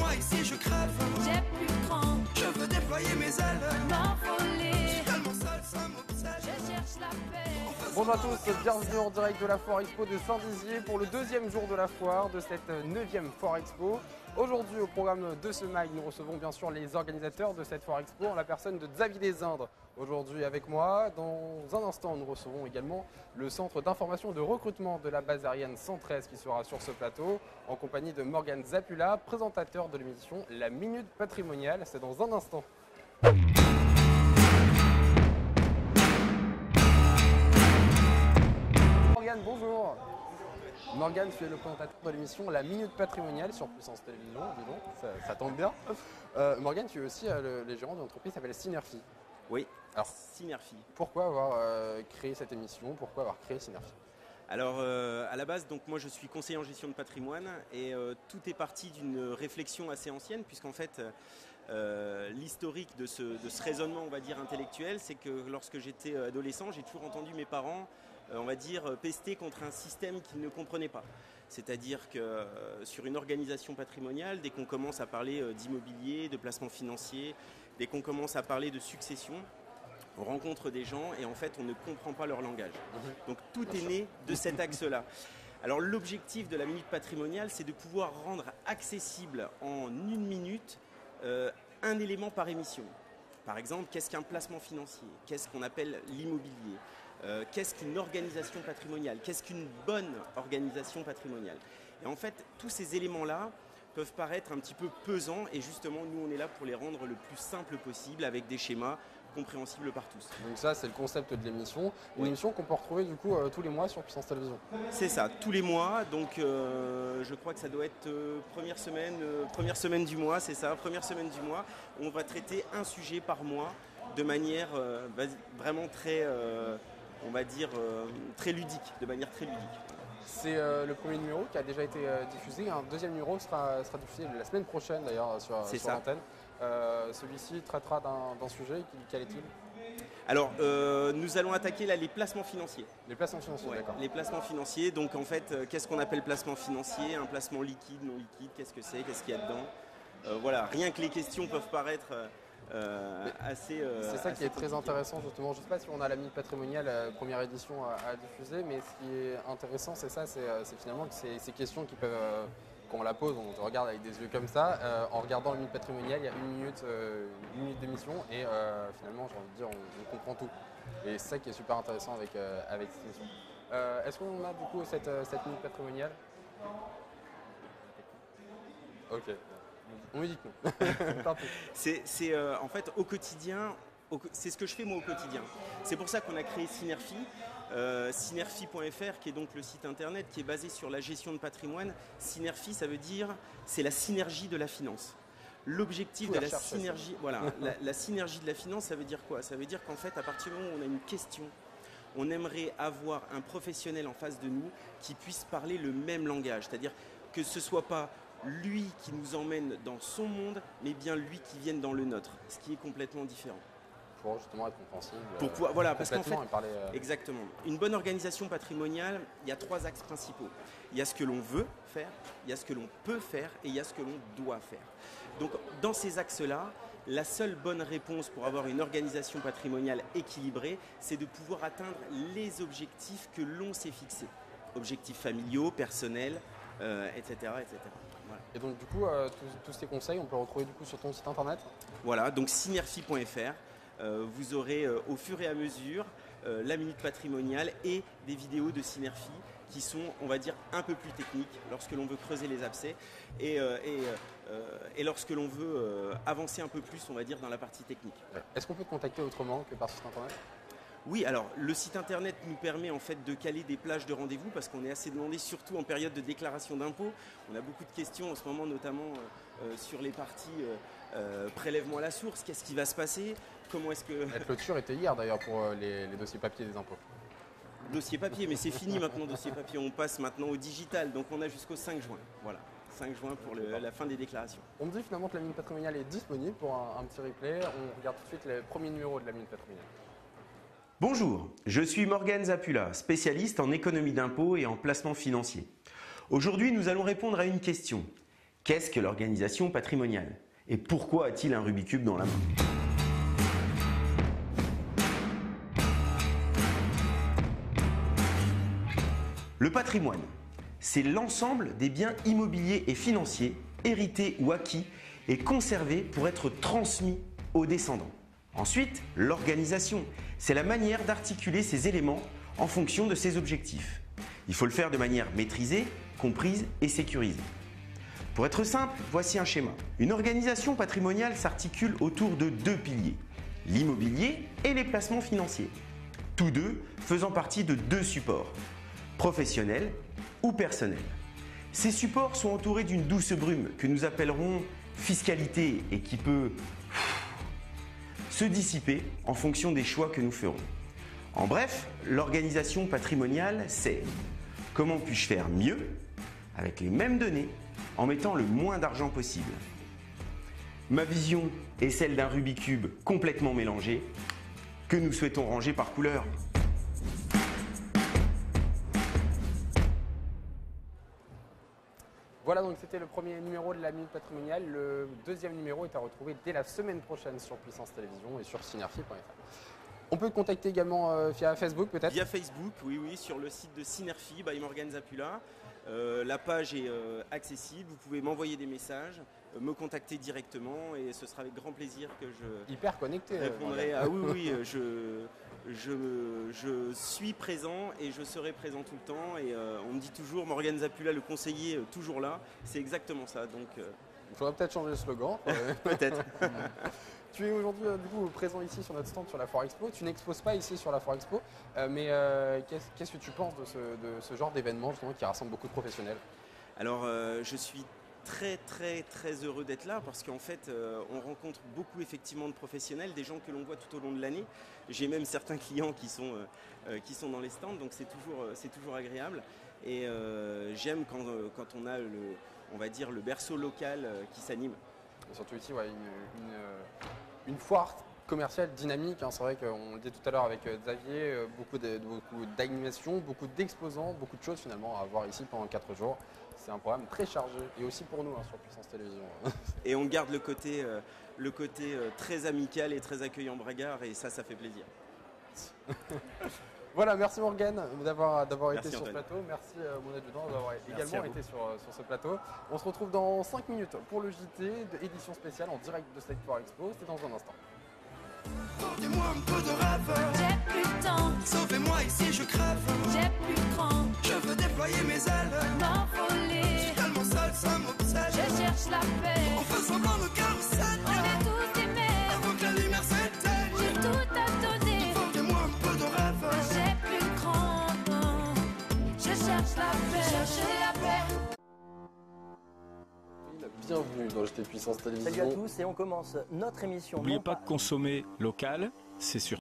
moi ici je crève. J'ai plus grand, Je veux déployer mes ailes. m'envoler. Je suis tellement seul, ça m'obsède. Je cherche la paix. Bonjour à tous, bienvenue en direct de la Foire Expo de Saint-Dizier pour le deuxième jour de la foire, de cette 9e Foire Expo. Aujourd'hui, au programme de ce mag, nous recevons bien sûr les organisateurs de cette Foire Expo en la personne de Xavier des Indes. Aujourd'hui avec moi, dans un instant, nous recevons également le centre d'information et de recrutement de la base aérienne 113 qui sera sur ce plateau, en compagnie de Morgane Zapula, présentateur de l'émission La Minute Patrimoniale. C'est dans un instant. Morgane, bonjour. Morgane, tu es le présentateur de l'émission La Minute Patrimoniale sur Puissance Télévision, dis donc, ça tombe bien. Morgane, tu es aussi le gérant d'une entreprise qui s'appelle Synerfy. Oui, Alors, Synerfy. pourquoi avoir créé cette émission? Pourquoi avoir créé Synerfy? Alors, à la base, donc, moi je suis conseiller en gestion de patrimoine et tout est parti d'une réflexion assez ancienne, puisqu'en fait, l'historique de ce raisonnement, on va dire, intellectuel, c'est que lorsque j'étais adolescent, j'ai toujours entendu mes parents, on va dire, pester contre un système qu'ils ne comprenaient pas. C'est-à-dire que sur une organisation patrimoniale, dès qu'on commence à parler d'immobilier, de placement financier, dès qu'on commence à parler de succession, on rencontre des gens et en fait on ne comprend pas leur langage. Donc tout est né de cet axe-là. Alors l'objectif de la minute patrimoniale, c'est de pouvoir rendre accessible en une minute un élément par émission. Par exemple, qu'est-ce qu'un placement financier? Qu'est-ce qu'on appelle l'immobilier? Qu'est-ce qu'une organisation patrimoniale? Qu'est-ce qu'une bonne organisation patrimoniale? Et en fait, tous ces éléments-là peuvent paraître un petit peu pesants et justement, nous, on est là pour les rendre le plus simple possible avec des schémas compréhensibles par tous. Donc ça, c'est le concept de l'émission. Une Oui. émission qu'on peut retrouver du coup tous les mois sur Puissance Télévision. C'est ça, tous les mois. Donc, je crois que ça doit être première semaine du mois, c'est ça, première semaine du mois. On va traiter un sujet par mois de manière vraiment très, on va dire, très ludique, de manière très ludique. C'est le premier numéro qui a déjà été diffusé. Un deuxième numéro sera diffusé la semaine prochaine d'ailleurs sur ça. l'antenne. Celui-ci traitera d'un sujet. Quel est-il? Alors, nous allons attaquer là les placements financiers. Les placements financiers, Ouais, d'accord. les placements financiers, donc en fait, qu'est-ce qu'on appelle placement financier? Un placement liquide, non liquide, qu'est-ce que c'est? Qu'est-ce qu'il y a dedans? Voilà, rien que les questions peuvent paraître assez... C'est ça qui assez est très compliqué. intéressant justement. Je ne sais pas si on a la minute patrimoniale première édition à diffuser, mais ce qui est intéressant, c'est ça, c'est finalement que ces questions qui peuvent, quand on la pose, on te regarde avec des yeux comme ça. En regardant la minute patrimoniale, il y a une minute d'émission et finalement, j'ai envie de dire, on comprend tout. Et c'est ça qui est super intéressant avec cette émission. Est-ce qu'on a du coup cette minute patrimoniale? Ok. On me dit que non. Tant pis. C'est en fait au quotidien, c'est ce que je fais moi au quotidien. C'est pour ça qu'on a créé Synerfy, synerfy.fr qui est donc le site internet qui est basé sur la gestion de patrimoine. Synerfy, ça veut dire c'est la synergie de la finance. L'objectif de la synergie, voilà, la synergie de la finance, ça veut dire quoi? Ça veut dire qu'en fait, à partir du moment où on a une question, on aimerait avoir un professionnel en face de nous qui puisse parler le même langage. C'est-à-dire que ce ne soit pas lui qui nous emmène dans son monde, mais bien lui qui vienne dans le nôtre, ce qui est complètement différent. Pour justement être compréhensible. Voilà, parce qu'en fait, complètement et parler, exactement. Une bonne organisation patrimoniale, il y a 3 axes principaux. Il y a ce que l'on veut faire, il y a ce que l'on peut faire et il y a ce que l'on doit faire. Donc, dans ces axes-là, la seule bonne réponse pour avoir une organisation patrimoniale équilibrée, c'est de pouvoir atteindre les objectifs que l'on s'est fixés. Objectifs familiaux, personnels, etc., etc. Voilà. Et donc du coup, tous ces conseils, on peut les retrouver du coup sur ton site internet? Voilà, donc synerfy.fr. Vous aurez au fur et à mesure la minute patrimoniale et des vidéos de Synerfy qui sont, on va dire, un peu plus techniques lorsque l'on veut creuser les abcès et lorsque l'on veut avancer un peu plus, on va dire, dans la partie technique. Est-ce qu'on peut te contacter autrement que par site internet? Oui, alors le site internet nous permet en fait de caler des plages de rendez-vous parce qu'on est assez demandé, surtout en période de déclaration d'impôts. On a beaucoup de questions en ce moment, notamment sur les parties prélèvement à la source. Qu'est-ce qui va se passer? Comment est-ce que... La clôture était hier d'ailleurs pour les dossiers papier des impôts. Dossier papier, mais c'est fini maintenant, dossier papier. On passe maintenant au digital, donc on a jusqu'au 5 juin. Voilà, 5 juin pour la fin des déclarations. On me dit finalement que la minute patrimoniale est disponible pour un petit replay. On regarde tout de suite les premiers numéros de la minute patrimoniale. Bonjour, je suis Morgane Zapula, spécialiste en économie d'impôt et en placement financier. Aujourd'hui, nous allons répondre à une question. Qu'est-ce que l'organisation patrimoniale? Et pourquoi a-t-il un Rubik's Cube dans la main? Le patrimoine, c'est l'ensemble des biens immobiliers et financiers hérités ou acquis et conservés pour être transmis aux descendants. Ensuite, l'organisation, c'est la manière d'articuler ces éléments en fonction de ses objectifs. Il faut le faire de manière maîtrisée, comprise et sécurisée. Pour être simple, voici un schéma. Une organisation patrimoniale s'articule autour de deux piliers, l'immobilier et les placements financiers. Tous deux faisant partie de deux supports, professionnels ou personnels. Ces supports sont entourés d'une douce brume que nous appellerons fiscalité et qui peut se dissiper en fonction des choix que nous ferons. En bref, l'organisation patrimoniale, c'est comment puis-je faire mieux avec les mêmes données en mettant le moins d'argent possible. Ma vision est celle d'un Rubik's Cube complètement mélangé que nous souhaitons ranger par couleur. Voilà, donc c'était le premier numéro de la Minute Patrimoniale. Le deuxième numéro est à retrouver dès la semaine prochaine sur Puissance Télévision et sur synergie.fr. On peut te contacter également via Facebook peut-être? Via Facebook, oui, sur le site de Synergie by Morgan Zapula. La page est accessible, vous pouvez m'envoyer des messages, me contacter directement et ce sera avec grand plaisir que je Hyper connecté. répondrai. Ah oui, je suis présent et je serai présent tout le temps. Et on me dit toujours, Morgan Zapula, le conseiller, toujours là. C'est exactement ça. Donc, Il faudra peut-être changer le slogan. peut-être. Tu es aujourd'hui du coup présent ici sur notre stand sur la Foire Expo. Tu n'exposes pas ici sur la Foire Expo, mais qu'est-ce que tu penses de ce genre d'événement justement qui rassemble beaucoup de professionnels? Alors, je suis très heureux d'être là parce qu'en fait, on rencontre beaucoup effectivement de professionnels, des gens que l'on voit tout au long de l'année. J'ai même certains clients qui sont dans les stands, donc c'est toujours agréable. Et j'aime quand on a on va dire le berceau local qui s'anime. Surtout ici, ouais, une foire commerciale dynamique. Hein. C'est vrai qu'on le dit tout à l'heure avec Xavier, beaucoup d'animation, beaucoup d'exposants, beaucoup de choses finalement à voir ici pendant 4 jours. C'est un programme très chargé et aussi pour nous sur Puissance Télévision. Et on garde le côté très amical et très accueillant Bragard et ça fait plaisir. Voilà, merci Morgane d'avoir été sur Antoine. ce plateau. Merci mon adjudant d'avoir également été sur ce plateau. On se retrouve dans 5 minutes pour le JT d'édition spéciale en direct de cette Foire Expo. C'est dans un instant. Portez-moi un peu de rêve. J'ai plus de temps, Sauvez-moi ici, je crève. j'ai plus de cran, Je veux déployer mes ailes. m'envoler. Tellement seul, ça m'obsède. Je cherche la paix, On fait semblant de carrousel. on est tous des mères. Avant que la lumière s'éteigne. J'ai tout à donner, Portez-moi un peu de rêve. j'ai plus de cran. Je cherche la paix, chercher la paix. Bienvenue dans le JT Puissance Salut à Télévision. tous et on commence notre émission. N'oubliez non pas de consommer local, c'est sur